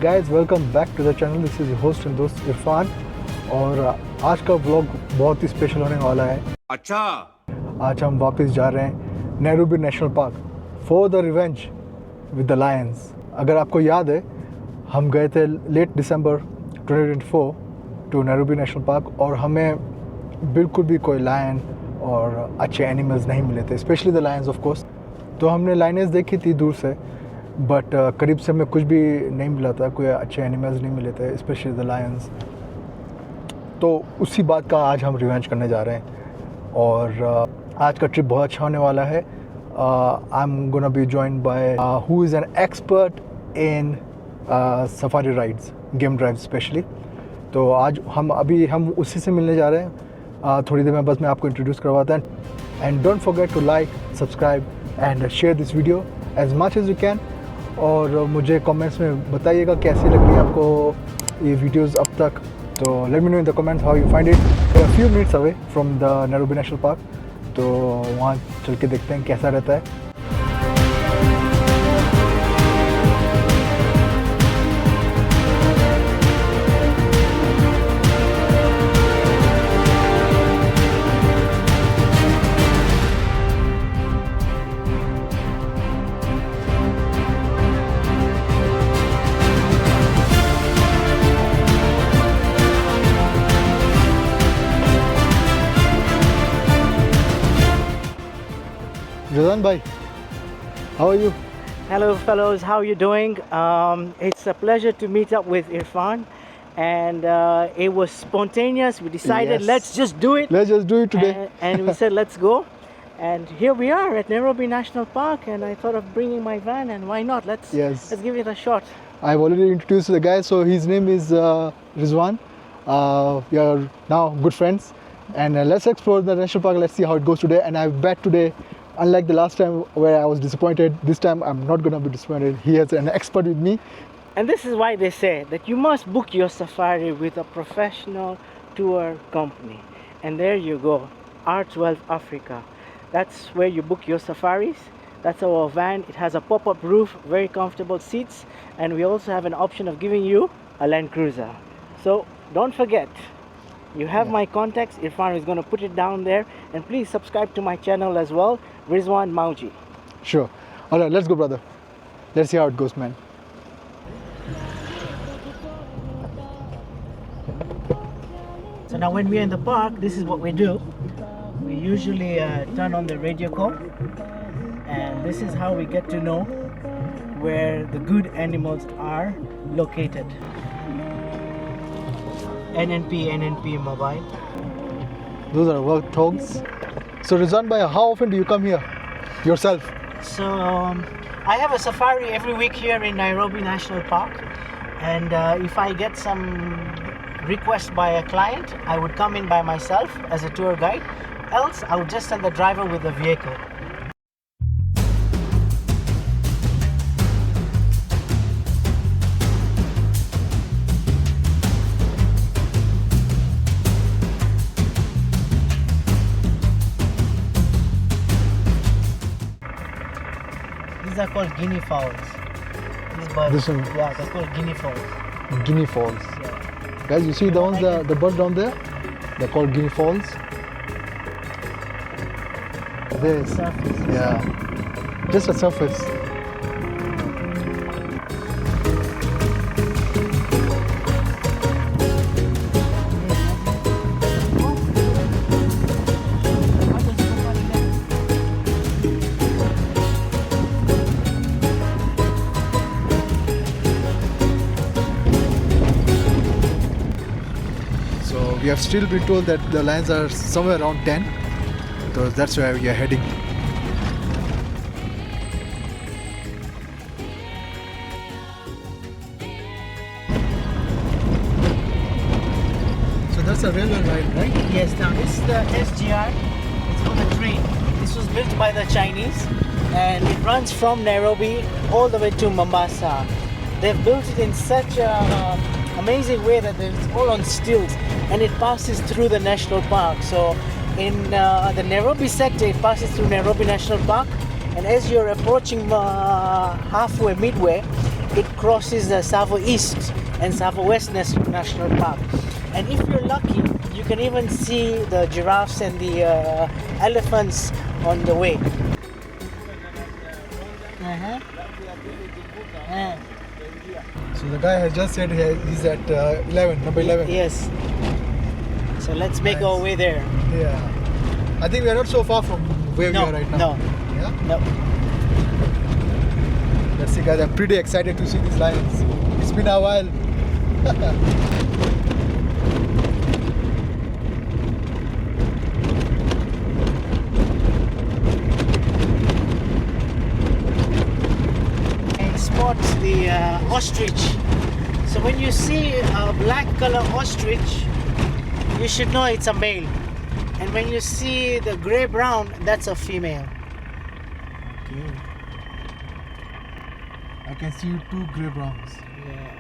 guys, welcome back to the channel. This is your host and दोस्त इरफान और आज का व्लॉग बहुत ही स्पेशल होने वाला है। अच्छा, आज हम वापस जा रहे हैं Nairobi national park for the revenge with the lions. अगर आपको याद है, हम गए थे late December 2024 to Nairobi national park और हमें बिल्कुल भी कोई लायन और अच्छे एनिमल्स नहीं मिले थे, specially the Lions of course. तो हमने लायनेस देखी थी दूर से, बट करीब से हमें कुछ भी नहीं मिला था, कोई अच्छे एनिमल्स नहीं मिले थे, स्पेशली द लायंस। तो उसी बात का आज हम रिवेंज करने जा रहे हैं और आज का ट्रिप बहुत अच्छा होने वाला है। I am gonna be joined by who is an expert in safari rides, game drive specially. तो आज हम उसी से मिलने जा रहे हैं। थोड़ी देर में बस मैं आपको इंट्रोड्यूस करवाता हूँ। And don't forget to like, subscribe and share this video as much as you can. और मुझे कमेंट्स में बताइएगा कैसी लग रही है आपको ये वीडियोस अब तक। तो let me know in the comments how you find it. A few minutes away from the Nairobi national park, तो वहाँ चल के देखते हैं कैसा रहता है। Rizwan bhai, how are you? Hello fellows, how are you doing? It's a pleasure to meet up with Irfan, and it was spontaneous. We decided Yes. let's just do it. Let's just do it today. And we said let's go. And here we are at Nairobi National Park, and I thought of bringing my van, and why not? Yes. Let's give it a shot. I've already introduced the guy, so his name is Rizwan. We are now good friends, and let's explore the national park. Let's see how it goes today. And I bet today, unlike the last time where I was disappointed, this time I'm not gonna be disappointed. He has an expert with me. And this is why they say that you must book your safari with a professional tour company. And there you go, R12 Africa. That's where you book your safaris. That's our van. It has a pop-up roof, very comfortable seats, and we also have an option of giving you a Land Cruiser. So don't forget, you have my contacts. Irfan is going to put it down there, and please subscribe to my channel as well, Rizwan Mauji. Sure. All right, let's go, brother. Let's see how it goes, man. So now when we're in the park, this is what we do. We usually turn on the radio call, and this is how we get to know where the good animals are located. NNP mobile. Those are work dogs. So Rizwan bhai, how often do you come here yourself? So I have a safari every week here in Nairobi National Park, and if I get some request by a client, I would come in by myself as a tour guide. Else, I would just send the driver with the vehicle. These are called guinea fowls. These birds. This one? Yeah, they're called guinea fowls. Guinea fowls. Yeah. Guys, you see the ones, the bird down there? They're called guinea fowls. This. Surface. Yeah. Just a surface. We have still been told that the lions are somewhere around 10, so that's where we are heading. So that's a railway ride, right? Yes, now this is the SGR. It's called a train. This was built by the Chinese, and it runs from Nairobi all the way to Mombasa. They've built it in such a amazing way that it's all on stilts, and it passes through the national park. So in the Nairobi sector, it passes through Nairobi National Park, and as you're approaching halfway, midway, it crosses the Savo East and Savo West National Park. And if you're lucky, you can even see the giraffes and the elephants on the way. Uh-huh. So the guy has just said he's at 11, number 11. Yes. So let's make our way there. Yeah. I think we are not so far from where we are right now. No, Yeah? no. Let's see, guys. I'm pretty excited to see these lions. It's been a while. And spot the ostrich. So when you see a black color ostrich, you should know it's a male. And when you see the gray brown, that's a female. Okay. I can see two grey browns. Yeah.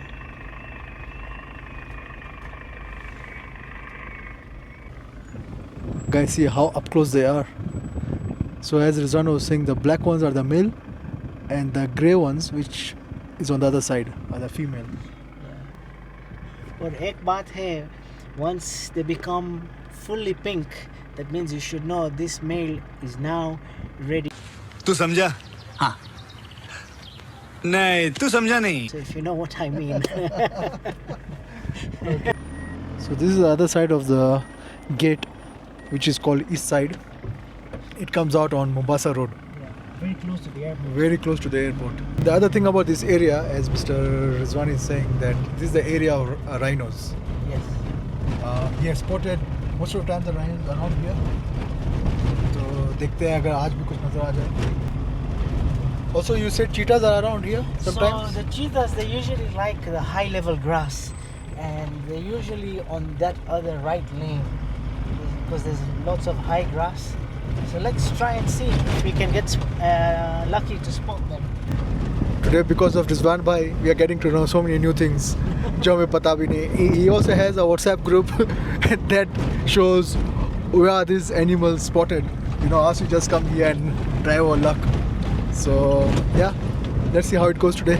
Guys, see how up close they are. So as Rizwan was saying, the black ones are the male and the grey ones, which is on the other side, are the female. और एक बात है, once they become fully pink, that means you should know this male is now ready. तू समझा? हाँ. नहीं, तू समझा नहीं. So if you know what I mean. So this is the other side of the gate, which is called East Side. It comes out on Mombasa Road, Very close to the airport. very close to the airport. The other thing about this area, as Mr. Rizwan is saying, that this is the area of rhinos. Yes. He has spotted most of the time the rhinos around here. So देखते हैं अगर आज भी कुछ नजर आ जाए. Also, you said cheetahs are around here sometimes. So the cheetahs, they usually like the high level grass, and they're usually on that other right lane because there's lots of high grass. So let's try and see if we can get lucky to spot them. Today, because of Rizwan Bhai, we are getting to know so many new things. जो हमें पता भी नहीं. He also has a WhatsApp group that shows where are these animals spotted. You know, us we just come here and try our luck. So yeah, let's see how it goes today.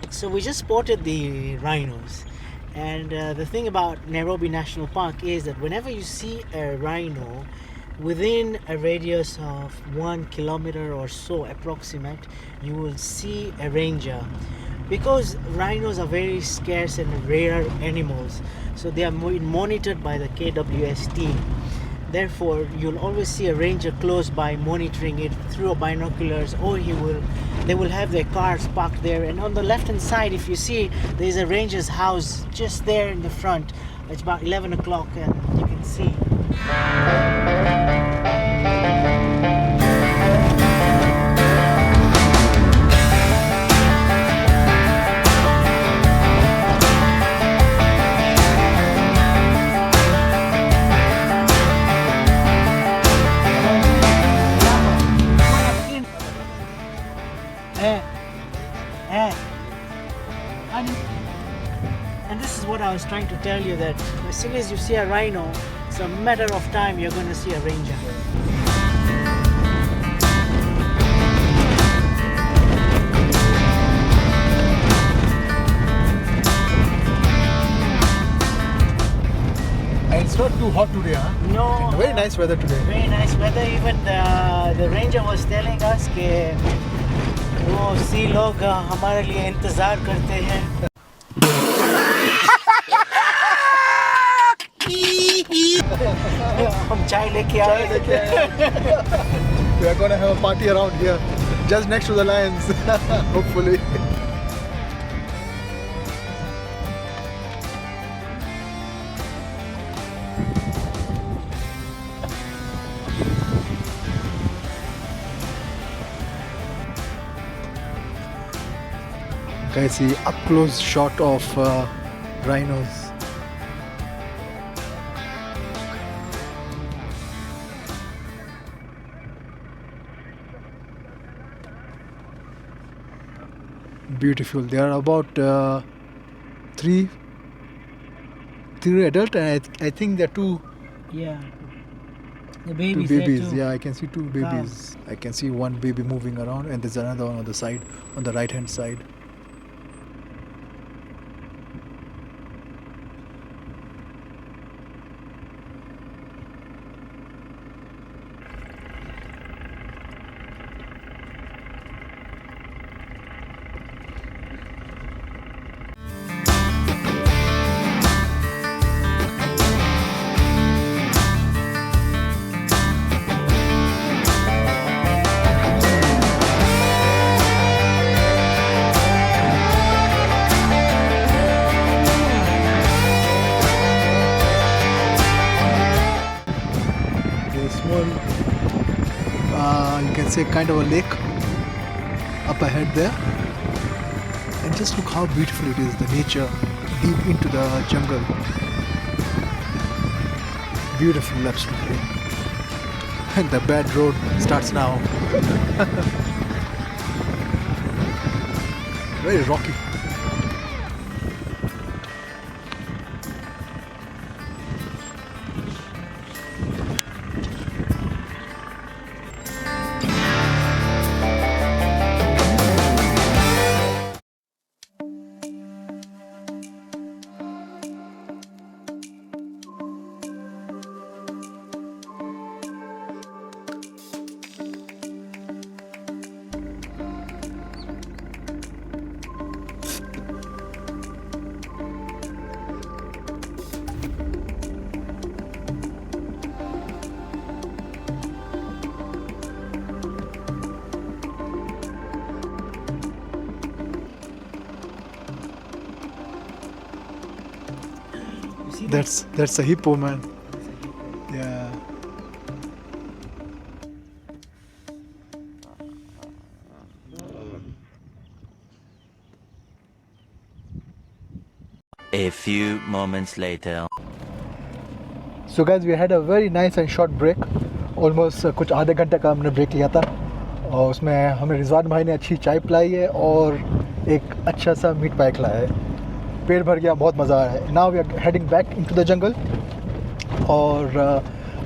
So we just spotted the rhinos, and the thing about Nairobi National Park is that whenever you see a rhino within a radius of 1 kilometer or so approximate, you will see a ranger. Because rhinos are very scarce and rare animals, so they are monitored by the KWS team. Therefore, you'll always see a ranger close by monitoring it through binoculars, or they will have their cars parked there. And on the left hand side, if you see, there's a ranger's house just there in the front. It's about 11 o'clock and you can see. And this is what I was trying to tell you, that as soon as you see a rhino, it's a matter of time you're going to see a ranger. And it's not too hot today, huh? No. Very nice weather today. Very nice weather. Even the ranger was telling us कि वो सी लोग हमारे लिए इंतजार करते हैं. हम चाय लेके आए. We are gonna have a party around here, just next to the lions, hopefully. Guys, see up close shot of rhinos. Beautiful. They are about three adult, and I think they're two Yeah. The Two babies there babies. too. Yeah, I can see two babies. I can see one baby moving around, and there's another one on the side, on the right hand side. There's a small, you can say, kind of a lake up ahead there. And just look how beautiful it is, the nature deep into the jungle. Beautiful, absolutely. And the bad road starts now. Very rocky. You see That's a hippo, man. Yeah. A few moments later. So guys, we had a very nice and short break. Almost कुछ आधे घंटे का हमने break लिया था और उसमें हमें रिजवान भाई ने अच्छी चाय पिलाई है और एक अच्छा सा मीट पाई खिलाया है. पेट भर गया, बहुत मज़ा आया है. Now we are heading back into the jungle और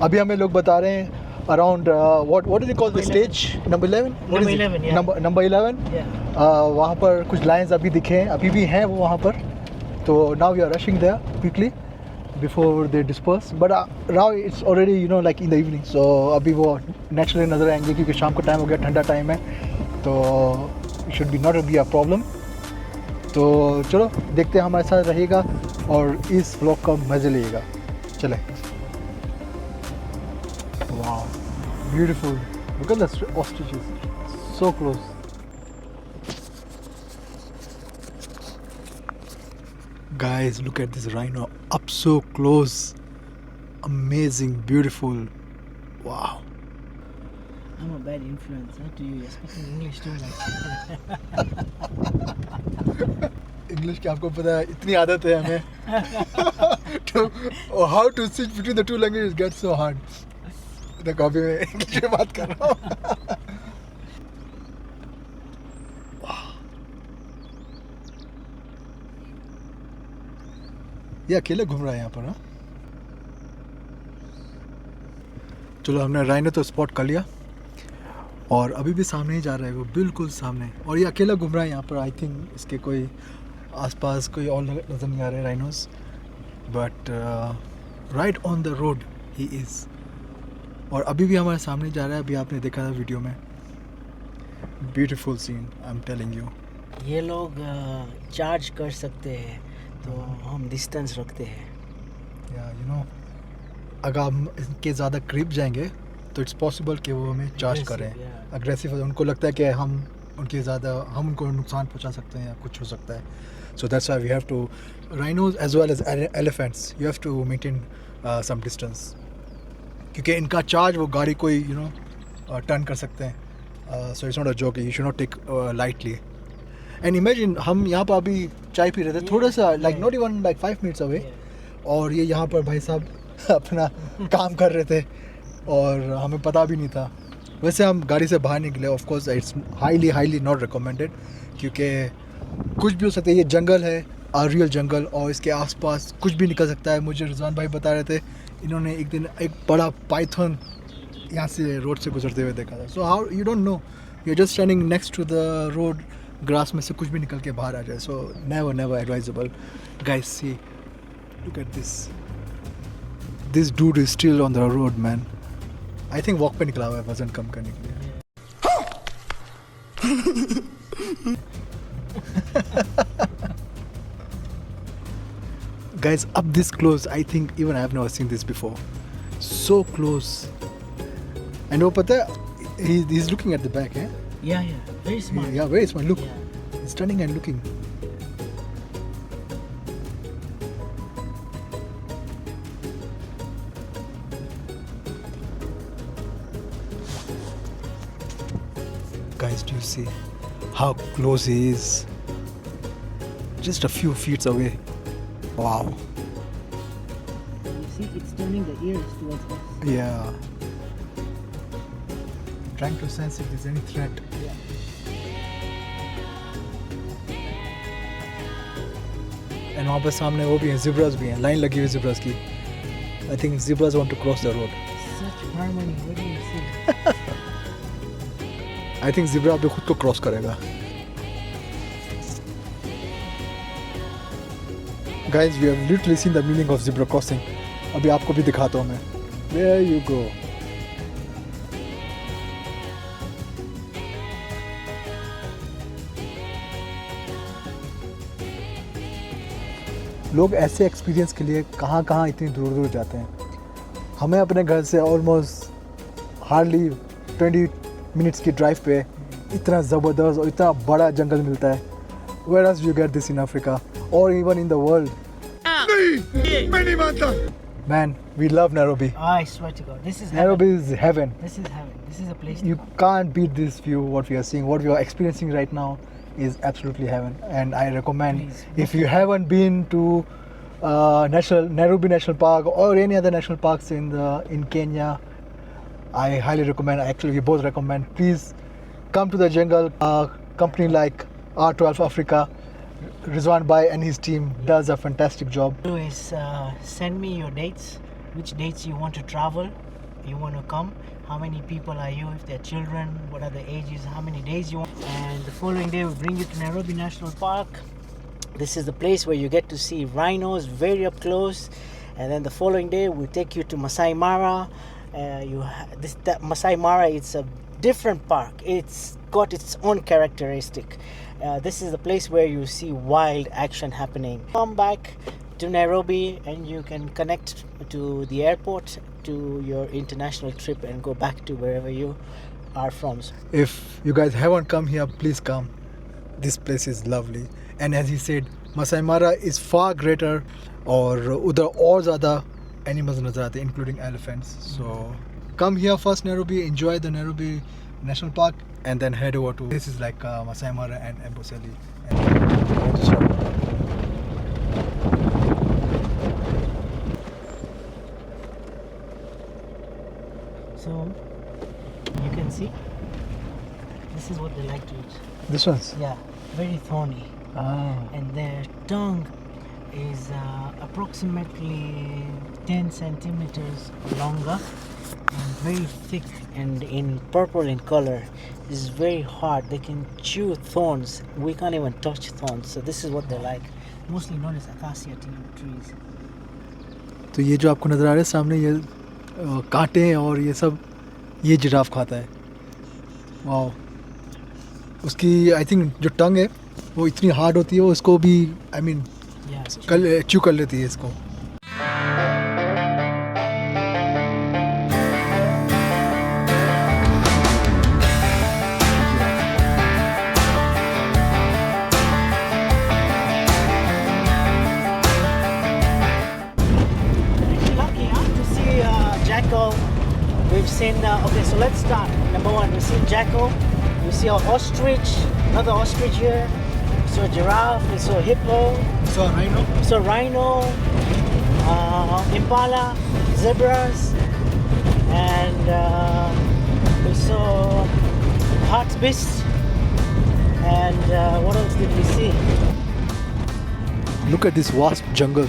अभी हमें लोग बता रहे हैं around what is it called the stage number 11. Number 11, yeah. Number 11. Yeah. वहाँ पर कुछ लायंस अभी दिखे हैं, अभी भी हैं वो वहाँ पर. तो now we are rushing there quickly before they disperse, but now it's already like in the evening, so अभी वो naturally नज़र आएंगे क्योंकि शाम का टाइम हो गया, ठंडा टाइम है, तो should be not be a problem. तो चलो देखते हैं, हमारे साथ रहिएगा और इस व्लॉग का मज़े लीजिएगा. चलें. Wow, beautiful. Look at the ostriches, so close. Guys, look at this rhino up so close. Amazing, beautiful. Wow. I'm a bad influence to you. You're speaking English too much. English की आपको पता है, इतनी आदत है हमें. तो how to switch between the two languages gets so hard. तो कॉपी में इंग्लिश में बात कर रहा हूँ. ये अकेले घूम रहा है यहाँ पर. हाँ, चलो हमने राइनो तो स्पॉट कर लिया और अभी भी सामने ही जा रहा है, वो बिल्कुल सामने. और ये अकेला घूम रहा है यहाँ पर. आई थिंक इसके कोई आसपास कोई और नज़र नहीं आ रहे rhinos, but right on the road he is. और अभी भी हमारे सामने जा रहा है. अभी आपने देखा था वीडियो में. Beautiful scene, I am telling you. ये लोग चार्ज कर सकते हैं, तो हम डिस्टेंस रखते हैं. या अगर हम इनके ज़्यादा करीब जाएंगे तो इट्स पॉसिबल कि वो हमें चार्ज Aggressive, करें. yeah. अग्रेसिव है, उनको लगता है कि हम उनको नुकसान पहुंचा सकते हैं या कुछ हो सकता है. So that's why we have to, rhinos as well as elephants, you have to maintain some distance, क्योंकि इनका चार्ज वो गाड़ी को ही टर्न कर सकते हैं. So it's not a joke, you should not take lightly. And imagine हम यहाँ पर अभी चाय पी रहे थे, थोड़ा सा like not even like 5 minutes away, और ये यहाँ पर भाई साहब अपना काम कर रहे थे और हमें पता भी नहीं था. वैसे हम गाड़ी से बाहर निकले. Of course it's highly not recommended, क्योंकि कुछ भी हो सकता है. ये जंगल है, रियल जंगल, और इसके आसपास कुछ भी निकल सकता है. मुझे रिजवान भाई बता रहे थे, इन्होंने एक दिन एक बड़ा पाइथन यहाँ से रोड से गुजरते हुए देखा था. So how you don't know? You're just standing next to the road. Grass में से कुछ भी निकल के बाहर आ जाए. So never advisable. Guys, see, look at this. This dude is still on the road, man. I think walk पे निकला हुआ है वजन कम करने के लिए. Guys, up this close, I think even I have never seen this before. So close. And वो पता है, he's looking at the back, eh? Yeah, very smart. Yeah, very smart. Look, Yeah. he's turning and looking. Guys, do you see how close he is? Just a few feet away. Wow. You see, it's turning the ears towards us. Yeah. Trying to sense if there's any threat. And वहाँ पे सामने वो भी हैं, zebras भी हैं, line लगी हुई zebras की. I think zebras want to cross the road. Such harmony. What do you see? I think zebra अभी खुद को cross करेगा. Guys, we have literally seen the meaning of zebra crossing. अभी आपको भी दिखाता हूँ मैं. There you go. लोग ऐसे एक्सपीरियंस के लिए कहाँ कहाँ इतनी दूर दूर जाते हैं. हमें अपने घर से ऑलमोस्ट हार्डली 20 मिनट्स की ड्राइव पे इतना ज़बरदस्त और इतना बड़ा जंगल मिलता है. Where else you get this in Africa or even in the world? मैं नहीं मानता. Man, we love Nairobi. I swear to God, this is Nairobi heaven. is heaven. This is heaven. This is a place. You can't beat this view. What we are seeing, what we are experiencing right now is absolutely heaven. And I recommend, Please, if you haven't been to Nairobi National Park or any other national parks in Kenya, I highly recommend. Actually, we both recommend. Please come to the jungle. Company like R12 Africa, Rizwan Bhai and his team does a fantastic job. Do is send me your dates, which dates you want to travel, you want to come, how many people are you, if they're children, what are the ages, how many days you want, and the following day we'll bring you to Nairobi National Park. This is the place where you get to see rhinos very up close, and then the following day we'll take you to Masai Mara. That Masai Mara, it's a different park. It's got its own characteristic. This is the place where you see wild action happening. Come back to Nairobi and you can connect to the airport, to your international trip, and go back to wherever you are from. If you guys haven't come here, please come. This place is lovely. And as he said, Masai Mara is far greater, और उधर और ज़्यादा animals नज़र आते हैं, including elephants. So come here first, Nairobi, enjoy the Nairobi National Park, and then head over to, this is like Masai Mara and Amboseli. So you can see, this is what they like to eat. This one's? Yeah, very thorny. Ah. And their tongue is approximately 10 centimeters longer and very thick and in purple in color. It's very hard. They can chew thorns. We can't even touch thorns. So this is what they like. Mostly known as acacia trees. तो ये जो आपको नज़र आ रहा है सामने, ये कांटे हैं और ये सब, ये जिराफ खाता है. वाओ. उसकी आई थिंक जो टंग है वो इतनी हार्ड होती है, वो उसको भी आई मीन च्यू कर लेती है इसको. We've seen, okay, so let's start. Number one, we've seen jackal, we see an ostrich, another ostrich here, we saw a giraffe, we saw a hippo, So rhino? we saw rhino, impala, zebras, and we saw hartebeest, and what else did we see? Look at this vast jungle.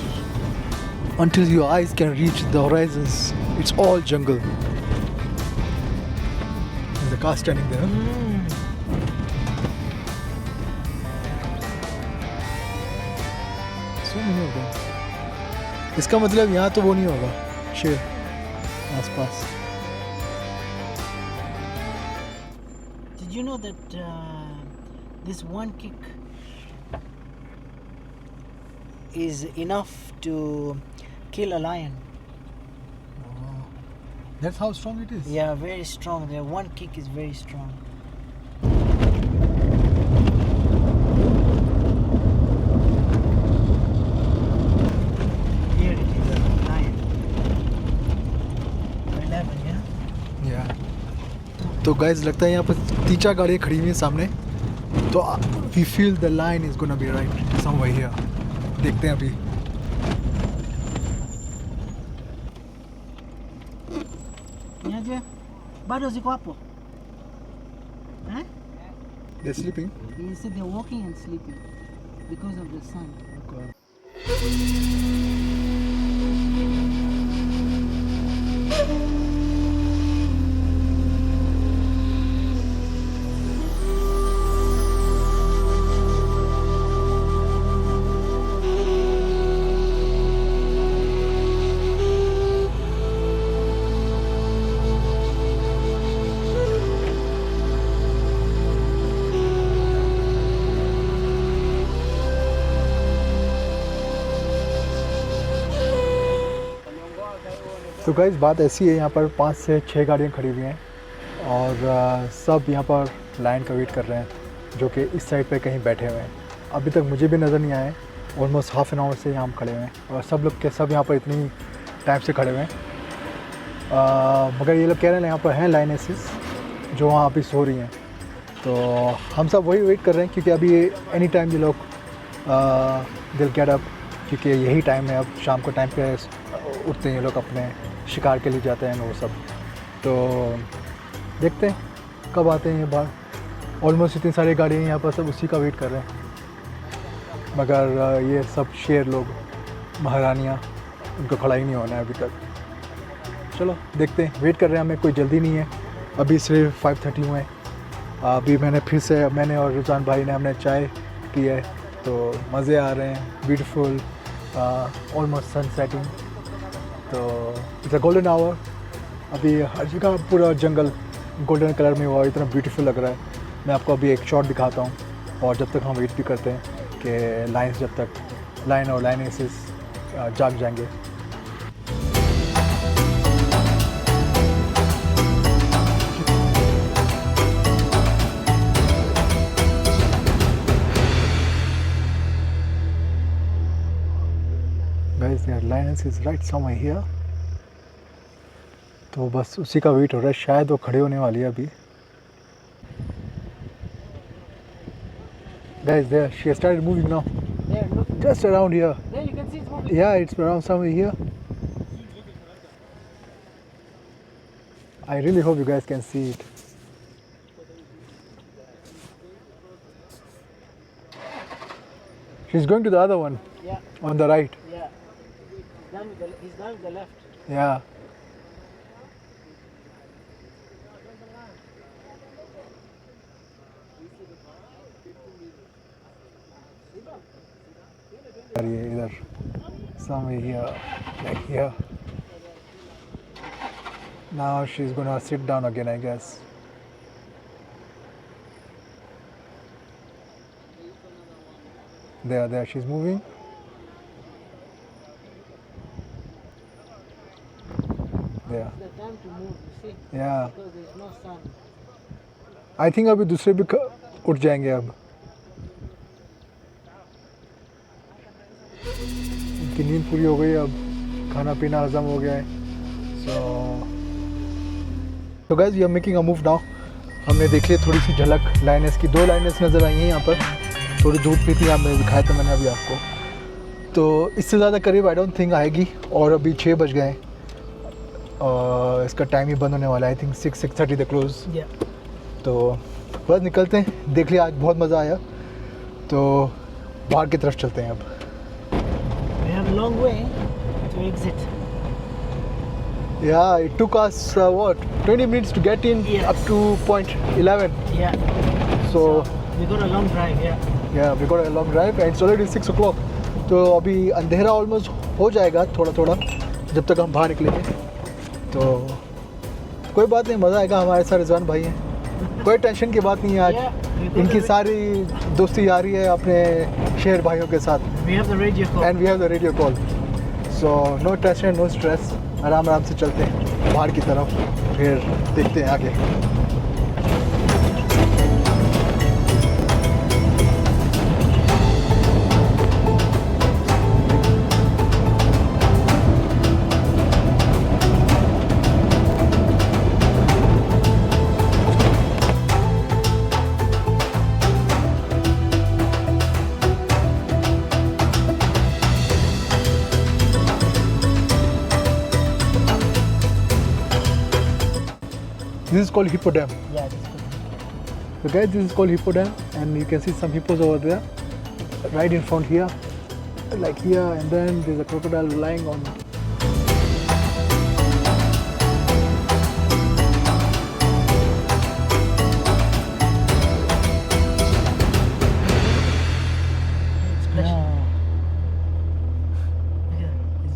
Until your eyes can reach the horizons, it's all jungle. car standing there. So many of them. इसका मतलब यहाँ तो वो नहीं होगा शेर आसपास. Did you know that this one kick is enough to kill a lion? That's how strong it is. Yeah, very strong. The one kick is very strong. Here it is, a lion. 11, yeah? Yeah. तो guys लगता है यहाँ पर 3-4 गाड़ियाँ खड़ी हुई हैं सामने. तो we feel the line is gonna be right somewhere here. देखते हैं अभी. Niaje? Bado ziko hapo? Eh? They're sleeping. He said they're walking and sleeping because of the sun. तो गाइस बात ऐसी है, यहाँ पर 5 से 6 गाड़ियाँ खड़ी हुई हैं और सब यहाँ पर लाइन का वेट कर रहे हैं, जो कि इस साइड पे कहीं बैठे हुए हैं. अभी तक मुझे भी नज़र नहीं आए. ऑलमोस्ट हाफ एन आवर से यहाँ हम खड़े हुए हैं और सब लोग के सब यहाँ पर इतनी टाइम से खड़े हुए हैं. मगर ये लोग कह रहे हैं यहाँ पर हैं लाइनेसिस जो वहाँ अभी सो रही हैं. तो हम सब वही वेट कर रहे हैं क्योंकि अभी एनी टाइम ये लोग दिल गेट अप, क्योंकि यही टाइम है. अब शाम को टाइम पे उठते हैं ये लोग, अपने शिकार के लिए जाते हैं वो सब. तो देखते हैं कब आते हैं ये बाहर. ऑलमोस्ट इतनी सारी गाड़ियाँ यहाँ पर सब उसी का वेट कर रहे हैं. मगर ये सब शेर लोग, महारानियाँ, उनको खड़ा ही नहीं होना है अभी तक. चलो देखते हैं, वेट कर रहे हैं. हमें कोई जल्दी नहीं है. अभी सिर्फ 5:30 हुए हैं. अभी मैंने और रुझान भाई ने हमने चाय पी है, तो मज़े आ रहे हैं. ब्यूटीफुल, ऑलमोस्ट सन सेटिंग. तो इट्स अ गोल्डन आवर. अभी हर जगह पूरा जंगल गोल्डन कलर में हुआ, इतना ब्यूटीफुल लग रहा है. मैं आपको अभी एक शॉट दिखाता हूँ और जब तक हम वेट भी करते हैं कि लाइन और लाइनेसिस जाग जाएंगे. Guys, their lioness is right somewhere here. तो बस उसी का वेट हो रहा है. शायद वो खड़े होने वाली है अभी. Guys, there she has started moving now. There, look. Just around here. There, you can see it's moving. Yeah, it's around somewhere here. I really hope you guys can see it. She's going to the other one Yeah, on the right. yeah. He's done with the left. Yeah. ये इधर somewhere here, like here. Now she's gonna sit down again, I guess. There, she's moving. There. It's the time to move, you see, Yeah. because there's no sun. I think अभी दूसरे भी उठ जाएंगे अब. उनकी नींद पूरी हो गई, अब खाना पीना हजम हो गया है. So guys, we are making a move now. हमने देख लिया थोड़ी सी झलक लाइनेस की. 2 लाइनेस नज़र आई हैं यहाँ पर. थोड़ी धूप में थी, आपने दिखाया था मैंने अभी आपको. तो इससे ज़्यादा करीब आई डोंट थिंक आएगी. और अभी 6 बज गए हैं और इसका टाइम ही बंद होने वाला है. I think 6:30 the close. Yeah. तो बस निकलते हैं. देख लिया, आज बहुत मज़ा आया. तो बाहर की तरफ चलते हैं अब. We have a long way to exit. Yeah, it took us what 20 minutes to get in Yes. up to point 11. Yeah. So We got a long drive. Yeah. we got a long drive and it's already 6 o'clock. तो अभी अंधेरा almost हो जाएगा थोड़ा थोड़ा जब तक हम बाहर निकलेंगे. तो कोई बात नहीं, मज़ा आएगा. हमारे साथ रिजवान भाई हैं, कोई टेंशन की बात नहीं है आज. इनकी सारी दोस्ती यारी है अपने शहर भाइयों के साथ. We have the radio call. And we have the radio call. So no tension no stress, आराम आराम से चलते हैं बाहर की तरफ, फिर देखते हैं आगे. This is called Hippo Dam. Yeah, that's good. So guys, this is called Hippo Dam and you can see some hippos over there, right in front here, like here, and then there's a crocodile lying on.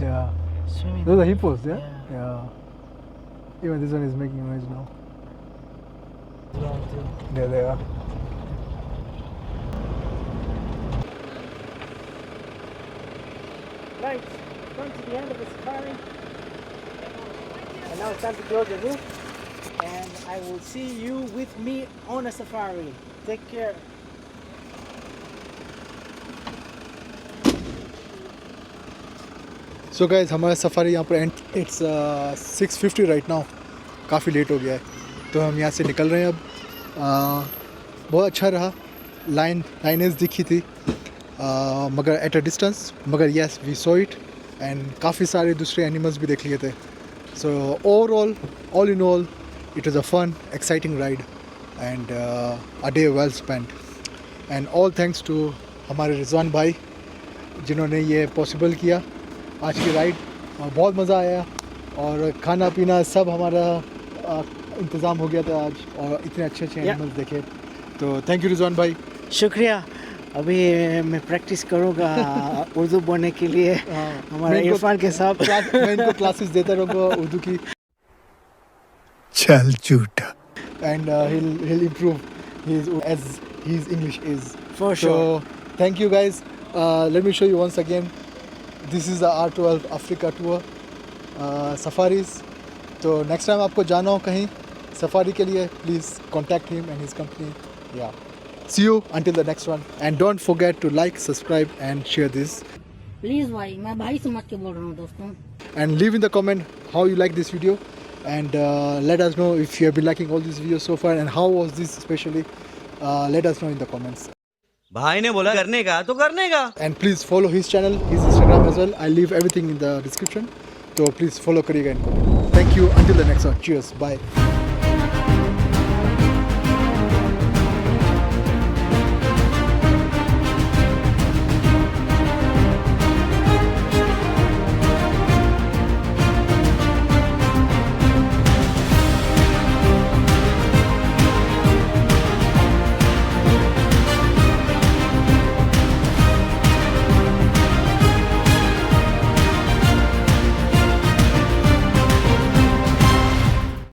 Yeah, Swimming. those are hippos, yeah? Yeah. Yeah. Even this one is making noise now. Long too. There they are. Right, come to the end of the safari. And now it's time to close the book. And I will see you with me on a safari. Take care. So guys हमारा Safari यहाँ पर and it's 6:50 right now. काफ़ी late हो गया है तो हम यहाँ से निकल रहे हैं अब. बहुत अच्छा रहा. लाइनें दिखी थी मगर एट अ डिस्टेंस, मगर yes we saw it and काफ़ी सारे दूसरे एनिमल्स भी देख लिए थे. So overall all in all it was a fun exciting ride and a day well spend. And all thanks to हमारे रिजवान भाई जिन्होंने ये पॉसिबल किया आज की राइड. बहुत मज़ा आया और खाना पीना सब हमारा इंतज़ाम हो गया था आज और इतने अच्छे अच्छे एनिमल्स देखे. तो थैंक यू रिजवान भाई. शुक्रिया. अभी मैं प्रैक्टिस करूँगा उर्दू बोलने के लिए हमारे इरफान के साथ. मैं इनको क्लासेस देता रहूँगा उर्दू की. चल झूठा. And he'll improve his as his English is. For sure. So thank you guys. Let me show you once again. This is the R12 Africa tour safaris. तो next time आपको जाना हो कहीं सफारी के लिए, please contact him and his company. Yeah. See you until the next one. And don't forget to like, subscribe and share this. Please भाई, मैं भाई समझ के बोल रहा हूँ दोस्तों. And leave in the comment how you like this video. And let us know if you have been liking all these videos so far and how was this especially. Let us know in the comments. भाई ने बोला करने का तो करने का. And please follow his channel, his Instagram as well. I'll leave everything in the description. So please follow करिएगा इनको. Thank you. Until the next one. Cheers. Bye.